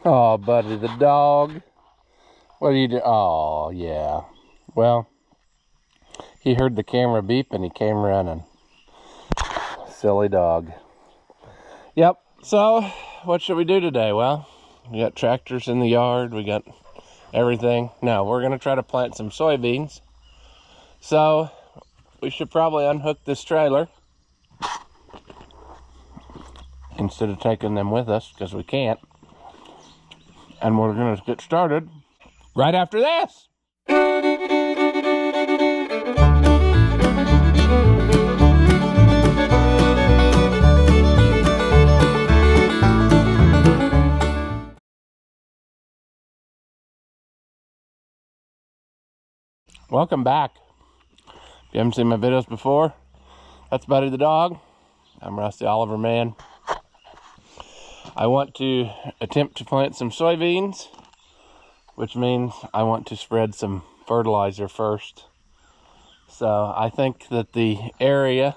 Oh, Buddy the dog. What are you doing? Oh, yeah. Well, he heard the camera beep and he came running. Silly dog. Yep. So, what should we do today? Well, we got tractors in the yard. We got everything. Now, we're going to try to plant some soybeans. So, we should probably unhook this trailer instead of taking them with us, because we can't. And we're going to get started right after this. Welcome back. If you haven't seen my videos before, that's Buddy the dog. I'm Rusty Oliver Man. I want to attempt to plant some soybeans, which means I want to spread some fertilizer first. So I think that the area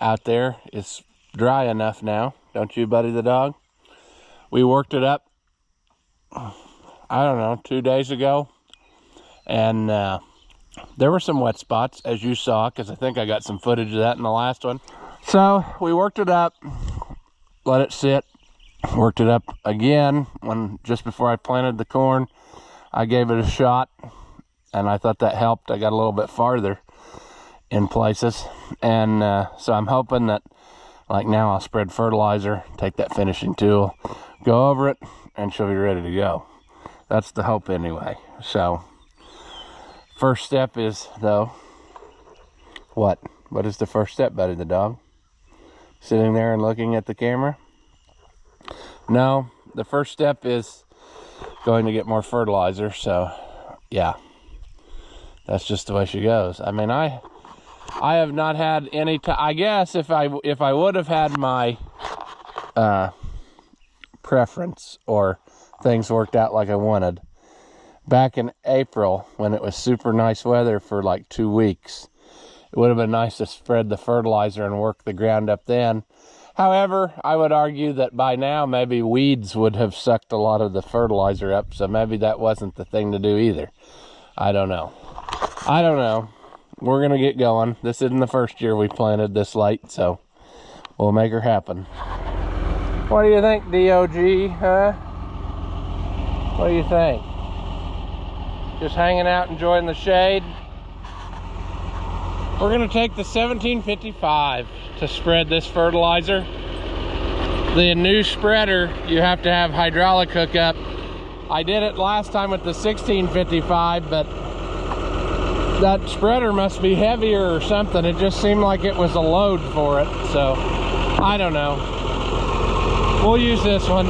out there is dry enough now, don't you, Buddy the dog? We worked it up, I don't know, 2 days ago. And there were some wet spots, as you saw, because I think I got some footage of that in the last one. So we worked it up, let it sit, worked it up again just before I planted the corn. I gave it a shot, and I thought that helped. I got a little bit farther in places. And so I'm hoping that, like now, I'll spread fertilizer, take that finishing tool, go over it, and she'll be ready to go. That's the hope anyway. So first step is, though, what? What is the first step, Buddy the dog? Sitting there and looking at the camera? No, the first step is going to get more fertilizer. So, yeah, that's just the way she goes. I mean, I have not had any time. I guess if I would have had my preference, or things worked out like I wanted, back in April, when it was super nice weather for like 2 weeks, it would have been nice to spread the fertilizer and work the ground up then. However, I would argue that by now maybe weeds would have sucked a lot of the fertilizer up, so maybe that wasn't the thing to do either. I don't know. We're gonna get going. This isn't the first year we planted this late, so we'll make her happen. What do you think, DOG, huh? What do you think? Just hanging out, enjoying the shade. We're gonna take the 1755 to spread this fertilizer. The new spreader, you have to have hydraulic hookup. I did it last time with the 1655, but that spreader must be heavier or something. It just seemed like it was a load for it, so I don't know. We'll use this one.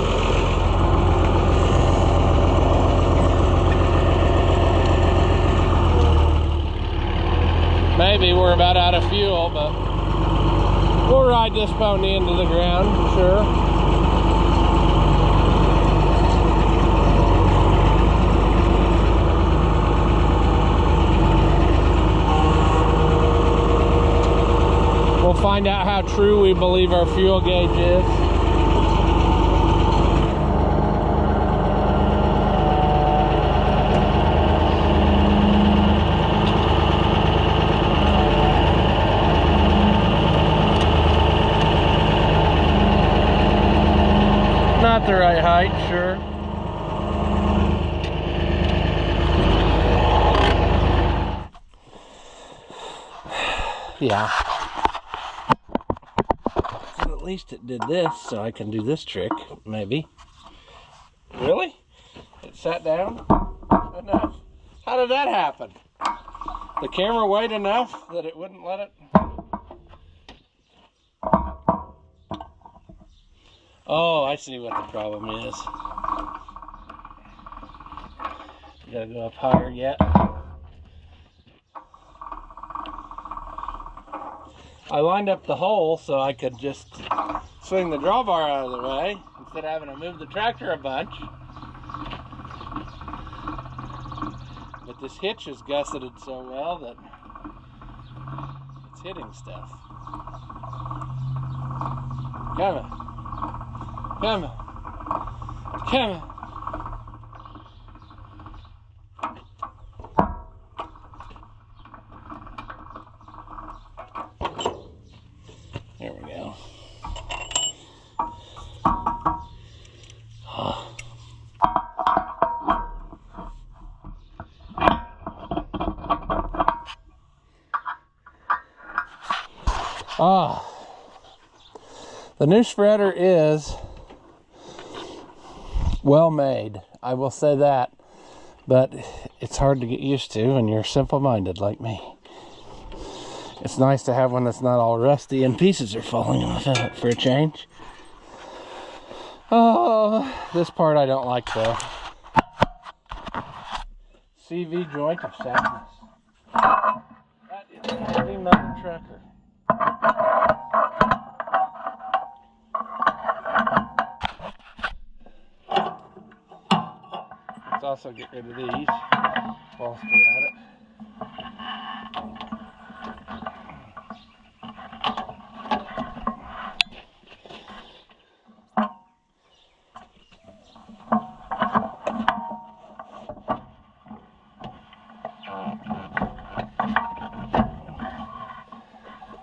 Maybe we're about out of fuel, but we'll ride this pony into the ground, sure. We'll find out how true we believe our fuel gauge is. Not the right height, sure. Yeah. So at least it did this, so I can do this trick, maybe. Really? It sat down enough? How did that happen? The camera weighed enough that it wouldn't let it? Oh, I see what the problem is. You gotta go up higher yet. I lined up the hole so I could just swing the drawbar out of the way instead of having to move the tractor a bunch. But this hitch is gusseted so well that it's hitting stuff. Come on. Come on. Come on. The new spreader is well made, I will say that, but it's hard to get used to when you're simple-minded like me. It's nice to have one that's not all rusty and pieces are falling off of it for a change. Oh, this part I don't like though. CV joint of sadness. That is a heavy mother trucker. Let's also get rid of these whilst we're at it.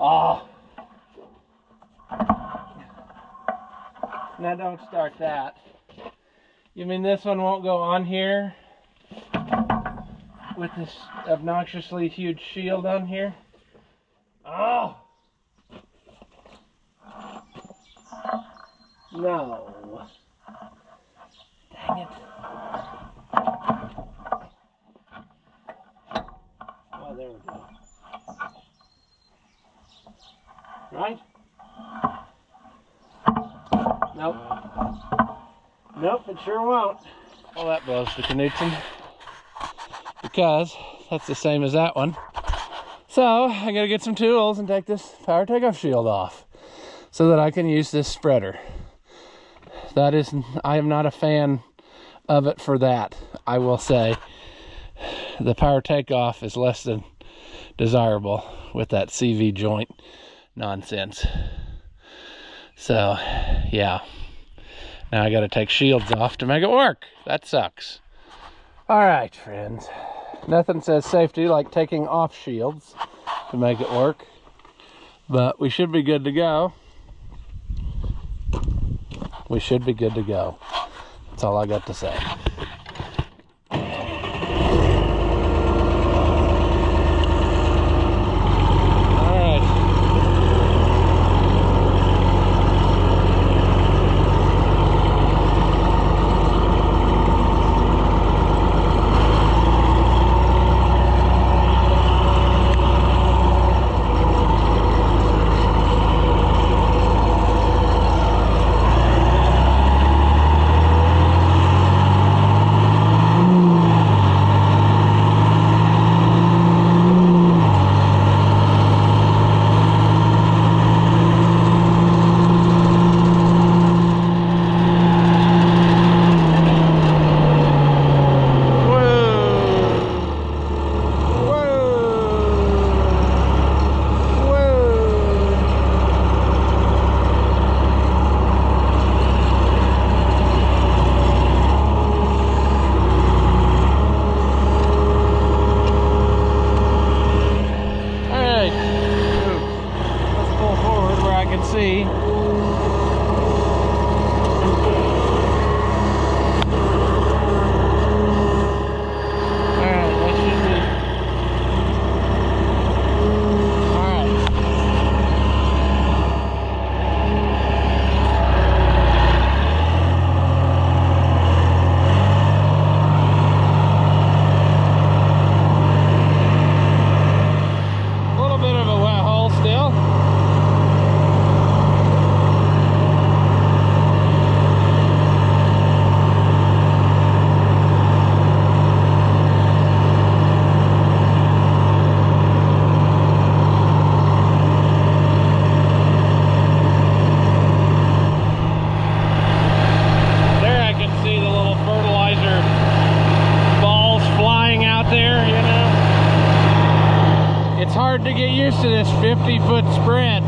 Oh! Now don't start that. You mean this one won't go on here with this obnoxiously huge shield on here? Oh! No. Dang it. Oh, there we go. Right? Nope. Nope, it sure won't. Well, that blows the Knudsen, because that's the same as that one. So I gotta get some tools and take this power takeoff shield off so that I can use this spreader. That is, I am not a fan of it for that. I will say the power takeoff is less than desirable with that CV joint nonsense. So yeah, now I got to take shields off to make it work. That sucks. All right, friends, nothing says safety like taking off shields to make it work, but we should be good to go. We should be good to go. That's all I got to say. To get used to this 50-foot spread.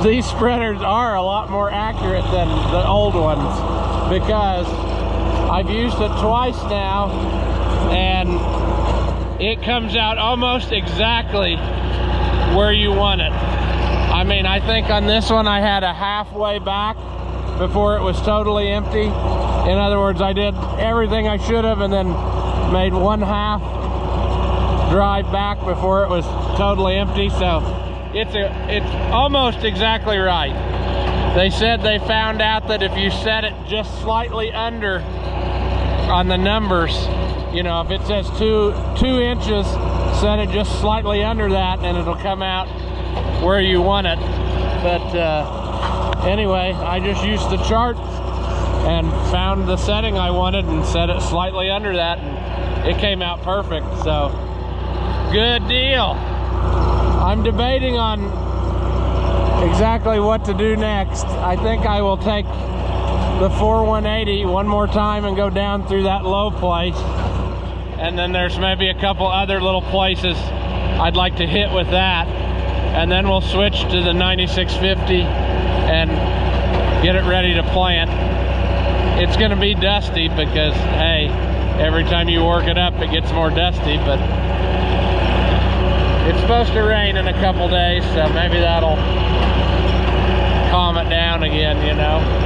these spreaders are a lot more accurate than the old ones, because I've used it twice now and it comes out almost exactly where you want it. I mean, I think on this one I had a halfway back before it was totally empty. In other words, I did everything I should have and then made one half drive back before it was totally empty. So it's almost exactly right. They said they found out that if you set it just slightly under on the numbers, you know, if it says two inches, set it just slightly under that and it'll come out where you want it. But anyway, I just used the chart and found the setting I wanted and set it slightly under that, and it came out perfect. So good deal. I'm debating on exactly what to do next. I think I will take the 4180 one more time and go down through that low place, and then there's maybe a couple other little places I'd like to hit with that, and then we'll switch to the 9650 and get it ready to plant. It's going to be dusty because, hey, every time you work it up it gets more dusty, but it's supposed to rain in a couple days, so maybe that'll calm it down again, you know.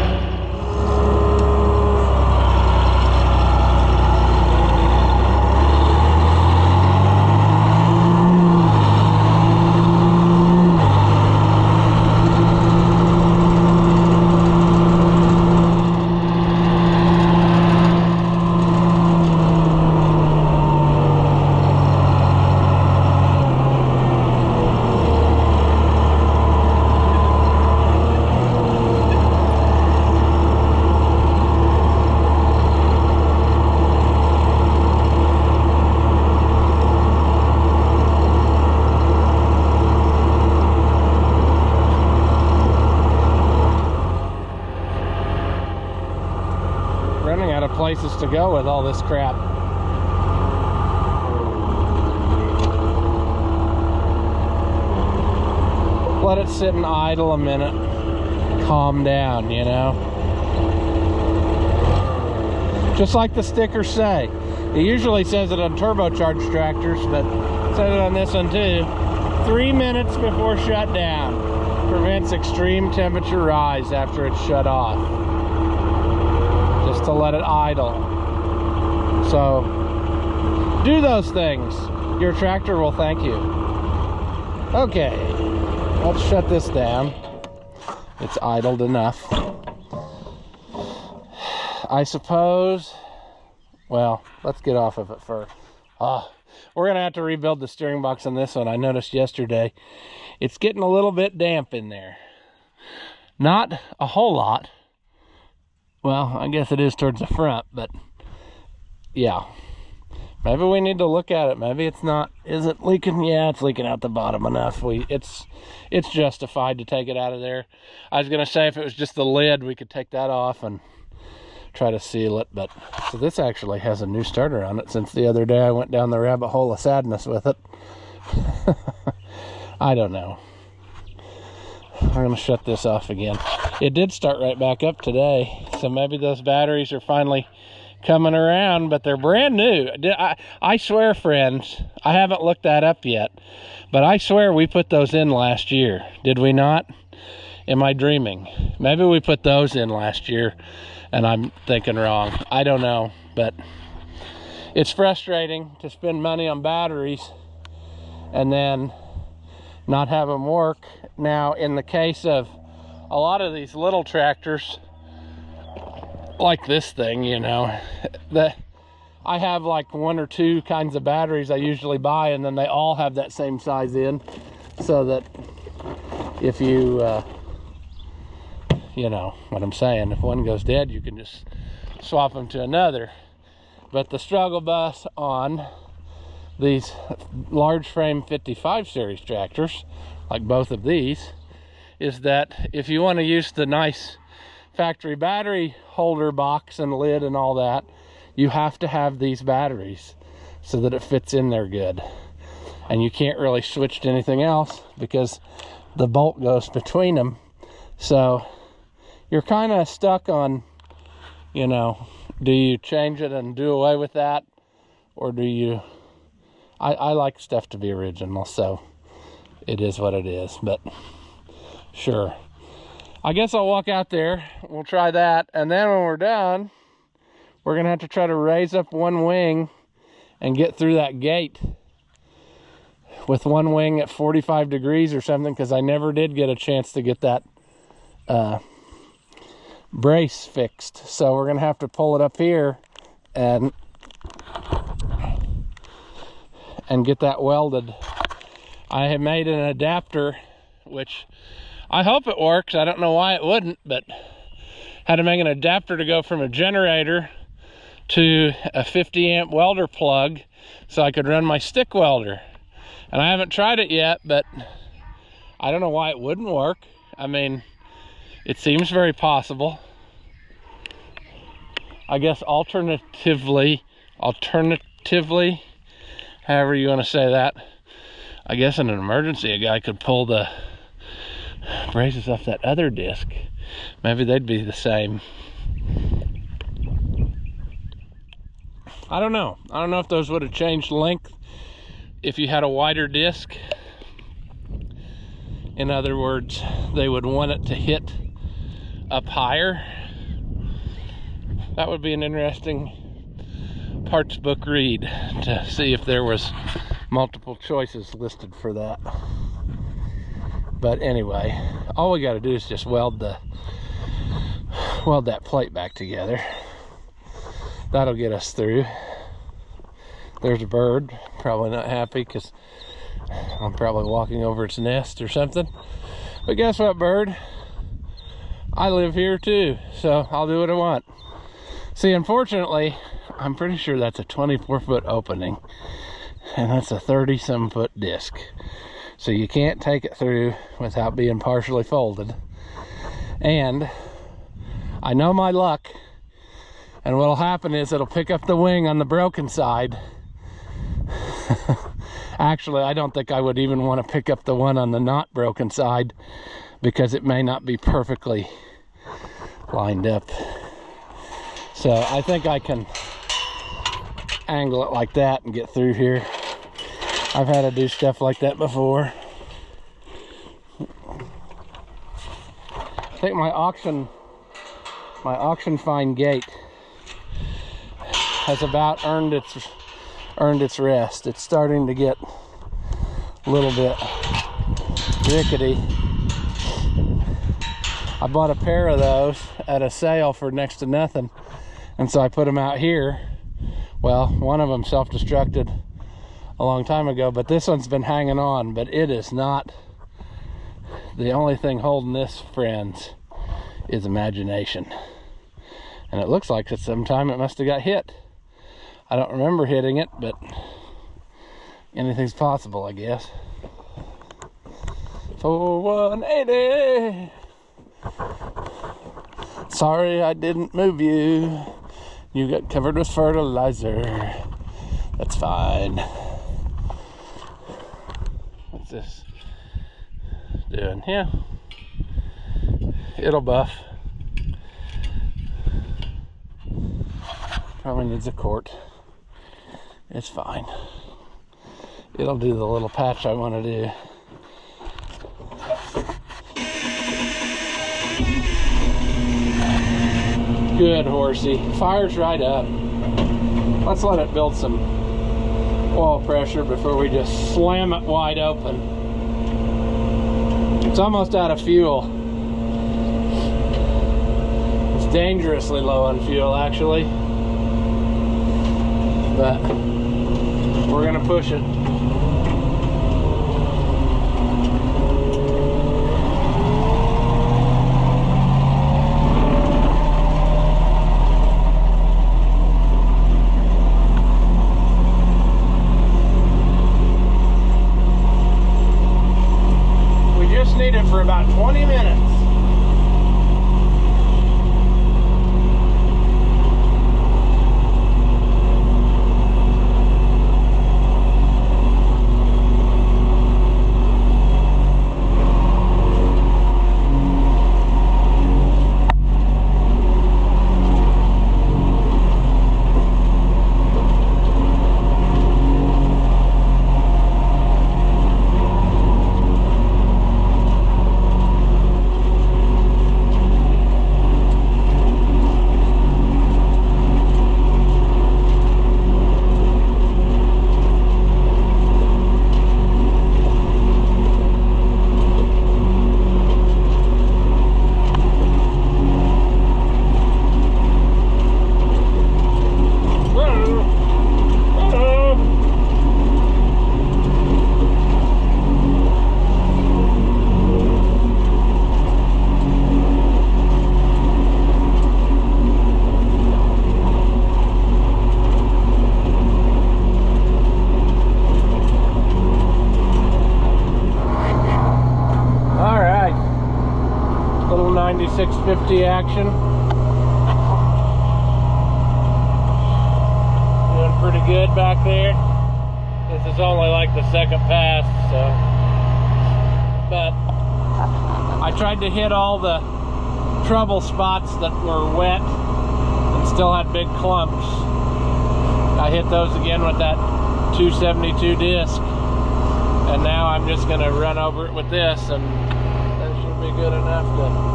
Running out of places to go with all this crap. Let it sit and idle a minute, calm down, you know. Just like the stickers say. It usually says it on turbocharged tractors, but it says it on this one too. 3 minutes before shutdown prevents extreme temperature rise after it's shut off. Just to let it idle. So do those things. Your tractor will thank you. Okay, let's shut this down. It's idled enough. I suppose, well, let's get off of it first. We're gonna have to rebuild the steering box on this one. I noticed yesterday it's getting a little bit damp in there. Not a whole lot. Well, I guess it is towards the front, but yeah. Maybe we need to look at it. Maybe it's not, is it leaking? Yeah, it's leaking out the bottom enough. It's justified to take it out of there. I was gonna say if it was just the lid, we could take that off and try to seal it, but so this actually has a new starter on it since the other day I went down the rabbit hole of sadness with it. I don't know. We're gonna shut this off again. It did start right back up today, so maybe those batteries are finally coming around, but they're brand new. I swear, friends, I haven't looked that up yet, but I swear we put those in last year. Did we not? Am I dreaming? Maybe we put those in last year and I'm thinking wrong. I don't know, but it's frustrating to spend money on batteries and then not have them work. Now, in the case of a lot of these little tractors, like this thing, you know, that I have like 1 or 2 kinds of batteries I usually buy, and then they all have that same size in, so that if you you know what I'm saying, if one goes dead, you can just swap them to another. But the struggle bus on these large frame 55 series tractors, like both of these, is that if you want to use the nice factory battery holder box and lid and all that, you have to have these batteries so that it fits in there good. And you can't really switch to anything else because the bolt goes between them. So you're kind of stuck on, you know, do you change it and do away with that, or do you... I like stuff to be original, so it is what it is. But sure, I guess I'll walk out there, we'll try that, and then when we're done, we're gonna have to try to raise up one wing and get through that gate with one wing at 45 degrees or something, because I never did get a chance to get that brace fixed. So we're gonna have to pull it up here and get that welded. I have made an adapter, which I hope it works. I don't know why it wouldn't, but had to make an adapter to go from a generator to a 50 amp welder plug so I could run my stick welder. And I haven't tried it yet, but I don't know why it wouldn't work. I mean, it seems very possible. I guess alternatively, however you want to say that, I guess in an emergency a guy could pull the braces off that other disc. Maybe they'd be the same. I don't know if those would have changed length if you had a wider disc. In other words, they would want it to hit up higher. That would be an interesting parts book read to see if there was multiple choices listed for that. But anyway, all we got to do is just weld that plate back together. That'll get us through. There's a bird, probably not happy because I'm probably walking over its nest or something. But guess what, bird? I live here too, so I'll do what I want. See, unfortunately, I'm pretty sure that's a 24-foot opening, and that's a 30-some foot disc. So you can't take it through without being partially folded. And I know my luck, and what'll happen is it'll pick up the wing on the broken side. Actually, I don't think I would even want to pick up the one on the not broken side, because it may not be perfectly lined up. So I think I can angle it like that and get through here. I've had to do stuff like that before. I think my auction fine gate has about earned its rest. It's starting to get a little bit rickety. I bought a pair of those at a sale for next to nothing, and so I put them out here. Well, one of them self-destructed a long time ago, but this one's been hanging on. But it is not the only thing holding this, friends, is imagination. And it looks like at some time it must have got hit. I don't remember hitting it, but anything's possible, I guess. For 180. Sorry I didn't move you. You got covered with fertilizer. That's fine. What's this doing? Yeah, it'll buff. Probably needs a quart. It's fine. It'll do the little patch I want to do. Good horsey. Fires right up. Let's let it build some oil pressure before we just slam it wide open. It's almost out of fuel. It's dangerously low on fuel, actually. But we're gonna push it. Need it for about 20 minutes. 9650 action. Doing pretty good back there. This is only like the second pass, so. But I tried to hit all the trouble spots that were wet and still had big clumps. I hit those again with that 272 disc, and now I'm just going to run over it with this, and that should be good enough to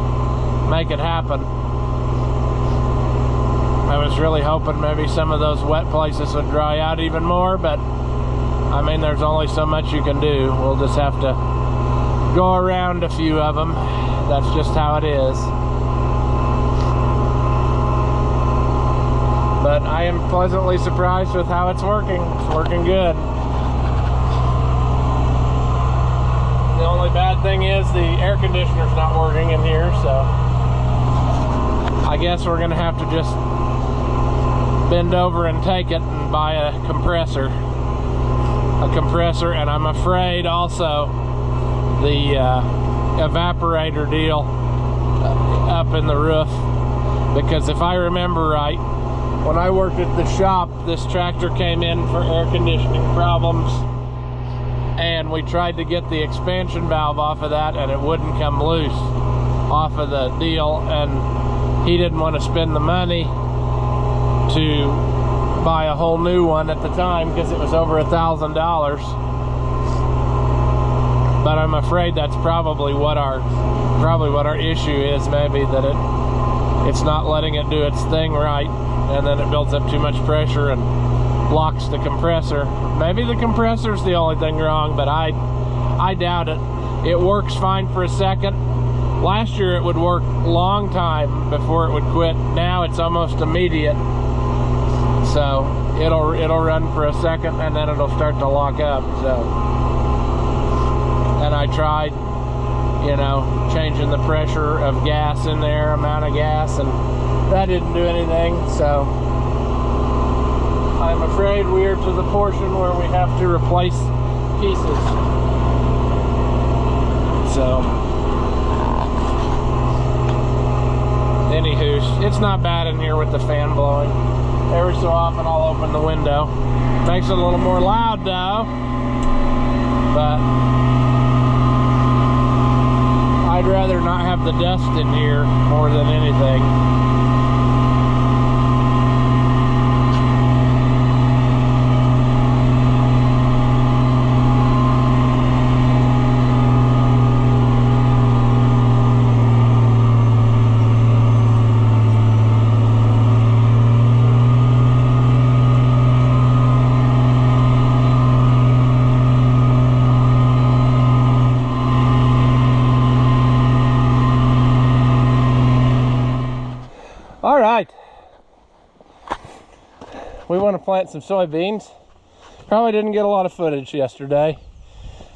make it happen. I was really hoping maybe some of those wet places would dry out even more, but I mean, there's only so much you can do. We'll just have to go around a few of them. That's just how it is. But I am pleasantly surprised with how it's working. It's working good. The only bad thing is the air conditioner's not working in here, so I guess we're gonna have to just bend over and take it and buy a compressor. And I'm afraid also the evaporator deal up in the roof, because if I remember right, when I worked at the shop, this tractor came in for air conditioning problems, and we tried to get the expansion valve off of that, and it wouldn't come loose off of the deal, and he didn't want to spend the money to buy a whole new one at the time because it was over $1,000. But I'm afraid that's probably what our issue is. Maybe that it's not letting it do its thing right, and then it builds up too much pressure and blocks the compressor. Maybe the compressor's the only thing wrong, but I doubt it. It works fine for a second. Last year it would work a long time before it would quit. Now it's almost immediate. So it'll run for a second and then it'll start to lock up. So, and I tried, you know, changing the pressure of gas in there, amount of gas, and that didn't do anything. So I'm afraid we are to the portion where we have to replace pieces. So anywho, it's not bad in here with the fan blowing. Every so often I'll open the window. Makes it a little more loud though, but I'd rather not have the dust in here more than anything. All right, we want to plant some soybeans. Probably didn't get a lot of footage yesterday.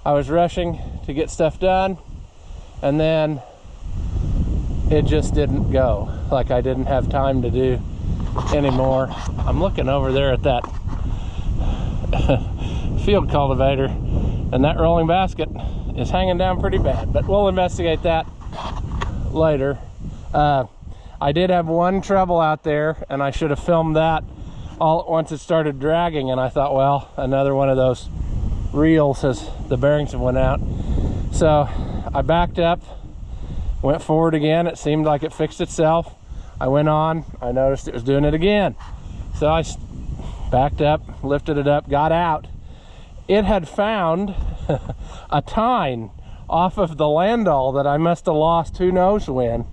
I was rushing to get stuff done, and then it just didn't go. Like I didn't have time to do anymore. I'm looking over there at that field cultivator, and that rolling basket is hanging down pretty bad, but we'll investigate that later. I did have one trouble out there, and I should have filmed that all at once it started dragging, and I thought, well, another one of those reels as the bearings have went out. So I backed up, went forward again. It seemed like it fixed itself. I went on, I noticed it was doing it again. So I backed up, lifted it up, got out. It had found a tine off of the landau that I must have lost who knows when.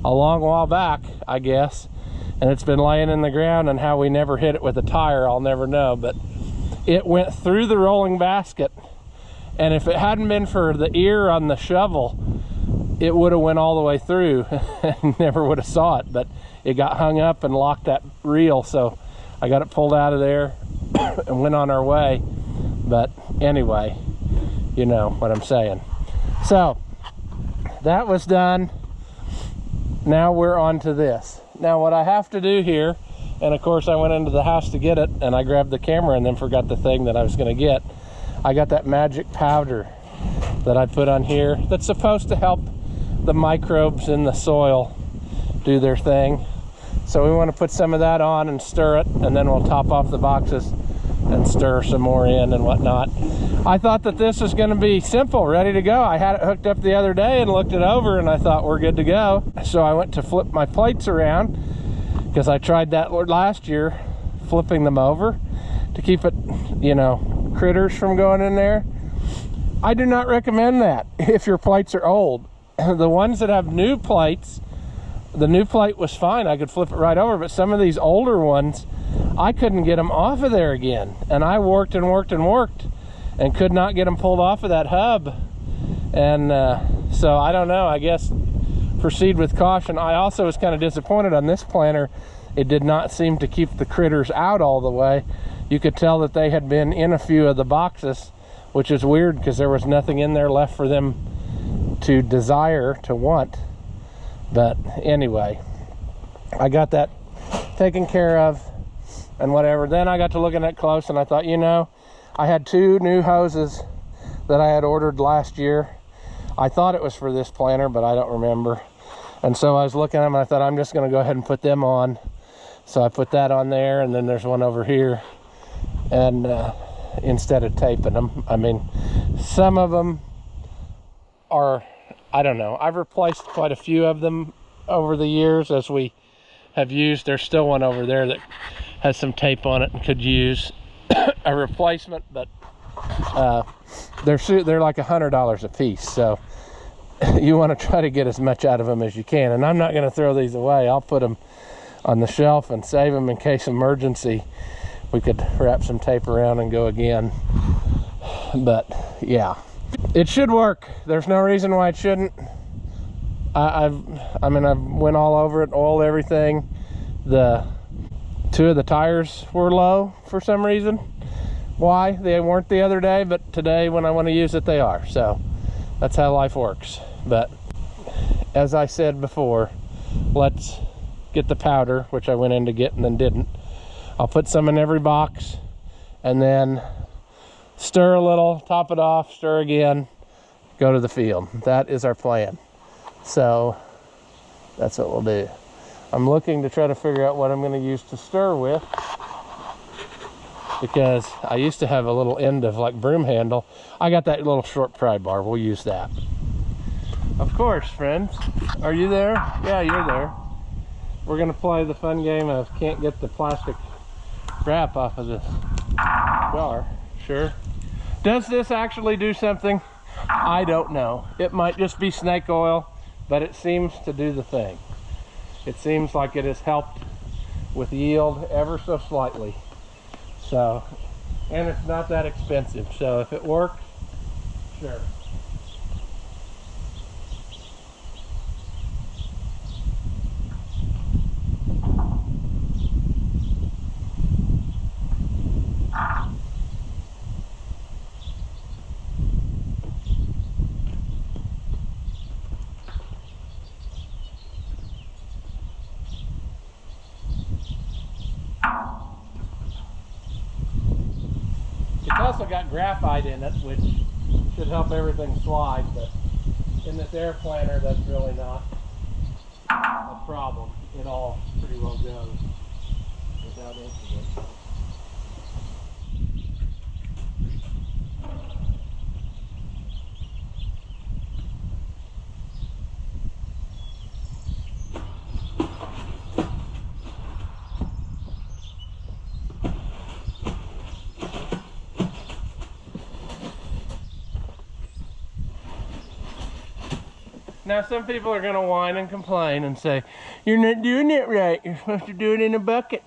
A long while back, I guess, and it's been laying in the ground, and how we never hit it with a tire, I'll never know. But it went through the rolling basket, and if it hadn't been for the ear on the shovel, it would have went all the way through and never would have saw it. But it got hung up and locked that reel, so I got it pulled out of there and went on our way. But anyway, you know what I'm saying. So that was done. Now we're on to this. Now what I have to do here, and of course I went into the house to get it, and I grabbed the camera and then forgot the thing that I was going to get. I got that magic powder that I put on here that's supposed to help the microbes in the soil do their thing. So we want to put some of that on and stir it, and then we'll top off the boxes and stir some more in and whatnot. I thought that this was going to be simple, ready to go. I had it hooked up the other day and looked it over, and I thought we're good to go. So I went to flip my plates around, because I tried that last year, flipping them over to keep it, you know, critters from going in there. I do not recommend that if your plates are old. The ones that have new plates, the new plate was fine. I could flip it right over, but some of these older ones, I couldn't get them off of there again. And I worked and worked and worked and could not get them pulled off of that hub. And so I don't know, I guess proceed with caution. I also was kind of disappointed on this planter. It did not seem to keep the critters out all the way. You could tell that they had been in a few of the boxes, which is weird because there was nothing in there left for them to desire, to want. But anyway, I got that taken care of and whatever. Then I got to looking at close, and I thought, you know, I had 2 new hoses that I had ordered last year. I thought it was for this planter, but I don't remember. And so I was looking at them, and I thought I'm just going to go ahead and put them on. So I put that on there, and then there's one over here. And instead of taping them, I mean, some of them are, I don't know. I've replaced quite a few of them over the years as we have used. There's still one over there that has some tape on it and could use a replacement, but they're like $100 a piece. So you want to try to get as much out of them as you can. And I'm not going to throw these away. I'll put them on the shelf and save them in case emergency. We could wrap some tape around and go again. But yeah, it should work. There's no reason why it shouldn't. I mean, I went all over it, oiled everything. The 2 of the tires were low for some reason. Why? They weren't the other day, but today when I want to use it, they are. So that's how life works. But as I said before, let's get the powder, which I went in to get and then didn't. I'll put some in every box and then stir a little, top it off, stir again, go to the field. That is our plan. So that's what we'll do. I'm looking to try to figure out what I'm going to use to stir with, because I used to have a little end of like broom handle. I got that little short pry bar. We'll use that. Of course, friends. Are you there? Yeah, you're there. We're going to play the fun game of can't get the plastic wrap off of this jar. Sure. Does this actually do something? I don't know. It might just be snake oil, but it seems to do the thing. It seems like it has helped with yield ever so slightly. So, and it's not that expensive. So if it works, sure. It's also got graphite in it, which should help everything slide, but in this air planter, that's really not a problem. It all pretty well goes without incident. Now some people are going to whine and complain and say, you're not doing it right, you're supposed to do it in a bucket.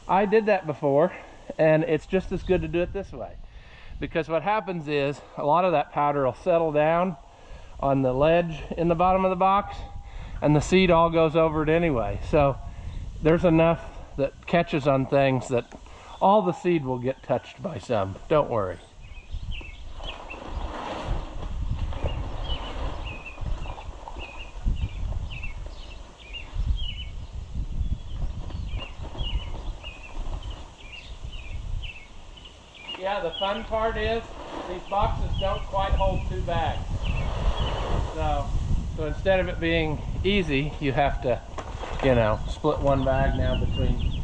I did that before, and it's just as good to do it this way. Because what happens is, a lot of that powder will settle down on the ledge in the bottom of the box, and the seed all goes over it anyway. So there's enough that catches on things that all the seed will get touched by some. Don't worry. Yeah, the fun part is these boxes don't quite hold 2 bags. So So instead of it being easy, you have to, you know, split one bag now between.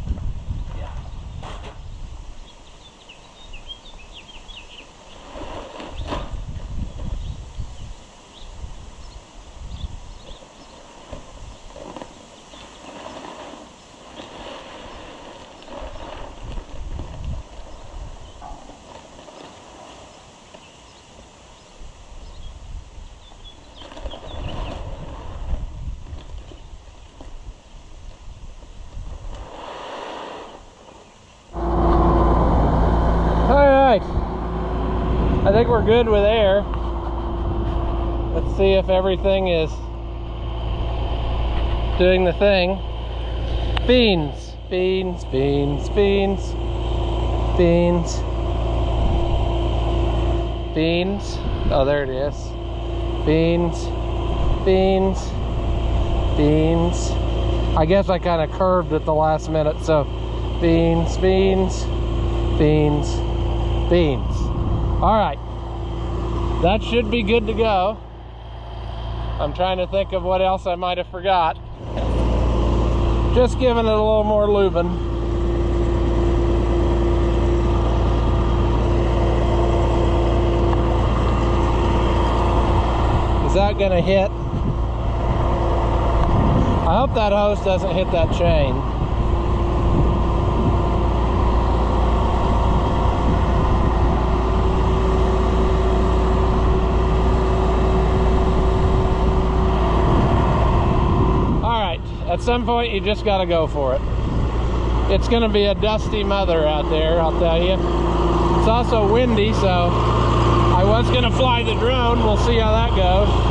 I think we're good with air. Let's see if everything is doing the thing. Beans, beans, beans, beans, beans, beans. Oh, there it is. Beans, beans, beans. I guess I kind of curved at the last minute, so beans, beans, beans, beans. All right, that should be good to go. I'm trying to think of what else I might have forgot. Just giving it a little more lubing. Is that gonna hit? I hope that hose doesn't hit that chain. At some point, you just got to go for it. It's going to be a dusty mother out there, I'll tell you. It's also windy, so I was going to fly the drone. We'll see how that goes.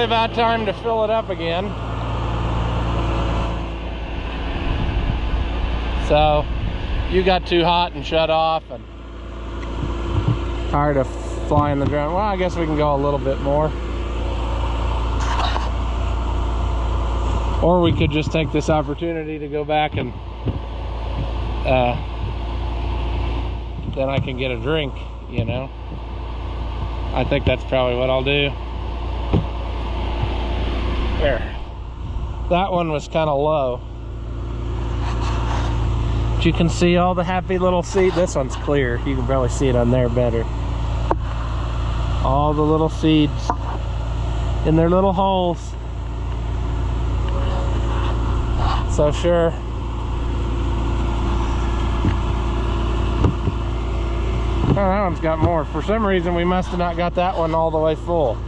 probably about time to fill it up again. So you got too hot and shut off and tired of flying the drone. Well, I guess we can go a little bit more. Or we could just take this opportunity to go back and then I can get a drink, you know. I think that's probably what I'll do. There. That one was kind of low. But you can see all the happy little seed. This one's clear. You can probably see it on there better. All the little seeds in their little holes. So sure. Oh, that one's got more. For some reason, we must have not got that one all the way full.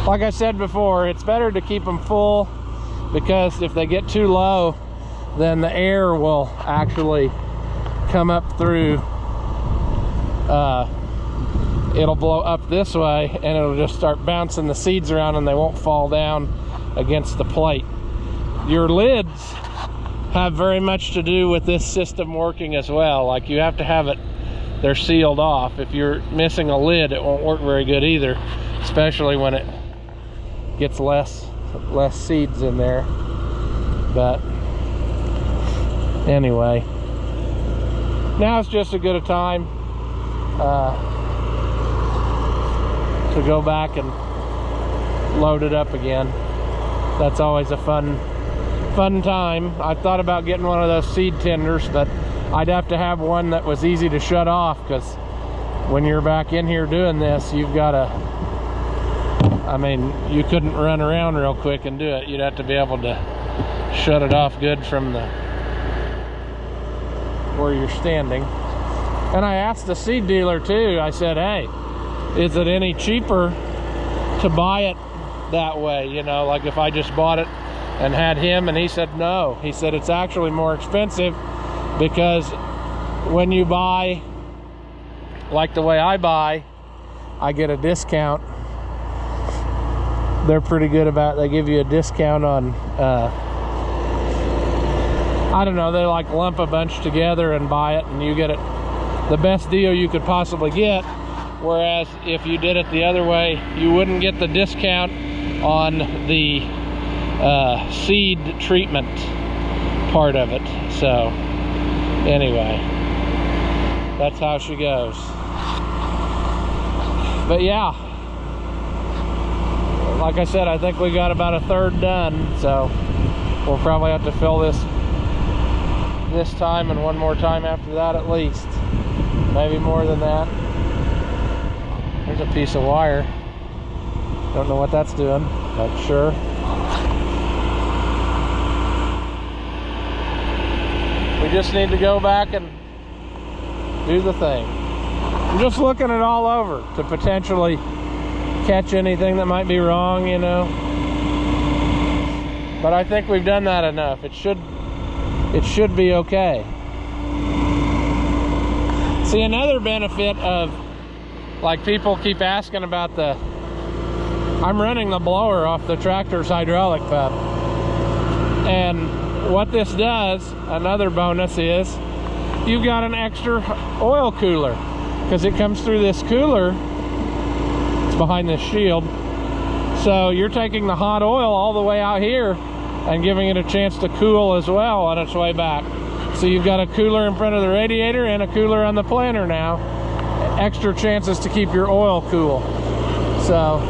Like I said before, it's better to keep them full, because if they get too low, then the air will actually come up through. It'll blow up this way and it'll just start bouncing the seeds around and they won't fall down against the plate. Your lids have very much to do with this system working as well. Like, you have to have it, they're sealed off. If you're missing a lid, it won't work very good either, especially when it gets less seeds in there. But anyway, now it's just as good a time to go back and load it up again. That's always a fun time. I thought about getting one of those seed tenders, but I'd have to have one that was easy to shut off, because when you're back in here doing this, you've got to, I mean, you couldn't run around real quick and do it. You'd have to be able to shut it off good from the where you're standing. And I asked the seed dealer too, I said, hey, is it any cheaper to buy it that way? You know, like if I just bought it and had him, and he said no. He said it's actually more expensive, because when you buy like the way I buy, I get a discount. They're pretty good about it. They give you a discount on I don't know, they like lump a bunch together and buy it, and you get it the best deal you could possibly get. Whereas if you did it the other way, you wouldn't get the discount on the seed treatment part of it. So anyway, that's how she goes. But yeah, like I said, I think we got about a third done, so we'll probably have to fill this time and one more time after that at least, maybe more than that. There's a piece of wire. Don't know what that's doing, but sure. We just need to go back and do the thing. I'm just looking it all over to potentially catch anything that might be wrong, you know. But I think we've done that enough. It should be okay. See, another benefit of, like, people keep asking about I'm running the blower off the tractor's hydraulic pump. And what this does, another bonus is, you've got an extra oil cooler, because it comes through this cooler. It's behind this shield. So you're taking the hot oil all the way out here and giving it a chance to cool as well on its way back. So you've got a cooler in front of the radiator and a cooler on the planter now. Extra chances to keep your oil cool. So,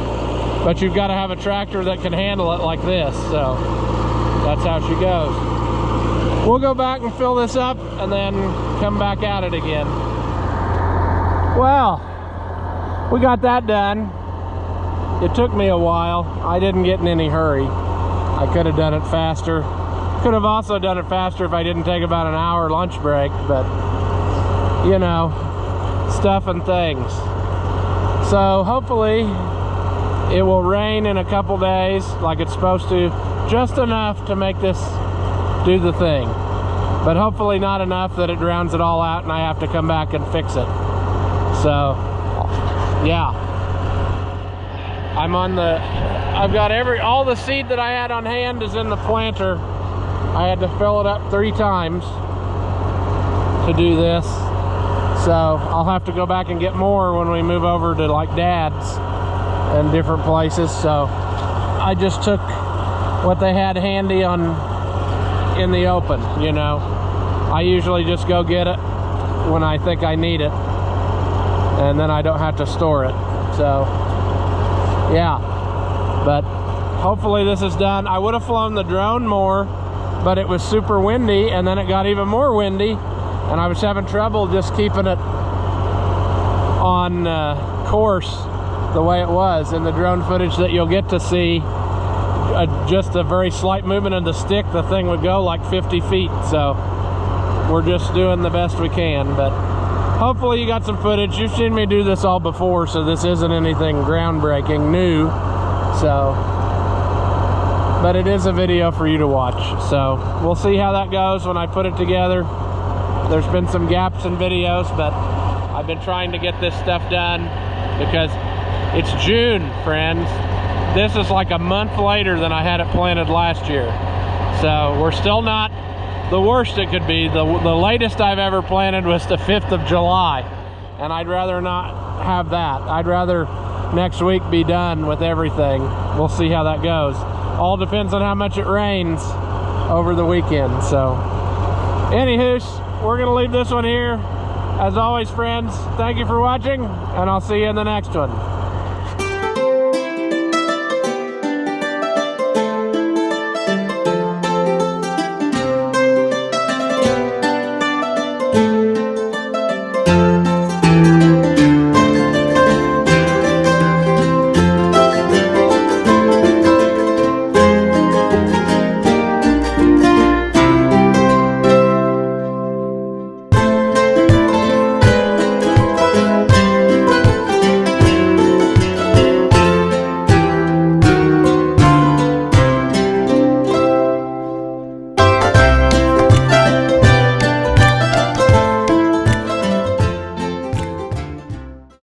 but you've got to have a tractor that can handle it like this. So that's how she goes. We'll go back and fill this up and then come back at it again. Well, we got that done. It took me a while. I didn't get in any hurry. I could have done it faster. Could have also done it faster if I didn't take about an hour lunch break, but you know, stuff and things. So hopefully it will rain in a couple days like it's supposed to, just enough to make this do the thing. but hopefully not enough that it drowns it all out and I have to come back and fix it. So yeah, I've got all the seed that I had on hand is in the planter. I had to fill it up 3 times to do this, so I'll have to go back and get more when we move over to like Dad's and different places. So I just took what they had handy in the open, you know. I usually just go get it when I think I need it, and then I don't have to store it. So yeah, but hopefully this is done. I would have flown the drone more, but it was super windy, and then it got even more windy, and I was having trouble just keeping it on course the way it was. In the drone footage that you'll get to see, just a very slight movement of the stick, the thing would go like 50 feet. So we're just doing the best we can, but hopefully you got some footage. You've seen me do this all before, so this isn't anything groundbreaking new. So, but it is a video for you to watch. So we'll see how that goes when I put it together. There's been some gaps in videos, but I've been trying to get this stuff done because it's June, friends. This is like a month later than I had it planted last year. So we're still not the worst it could be. The latest I've ever planted was the 5th of July. And I'd rather not have that. I'd rather next week be done with everything. We'll see how that goes. All depends on how much it rains over the weekend. So anywho's, we're gonna leave this one here. As always, friends, thank you for watching, and I'll see you in the next one.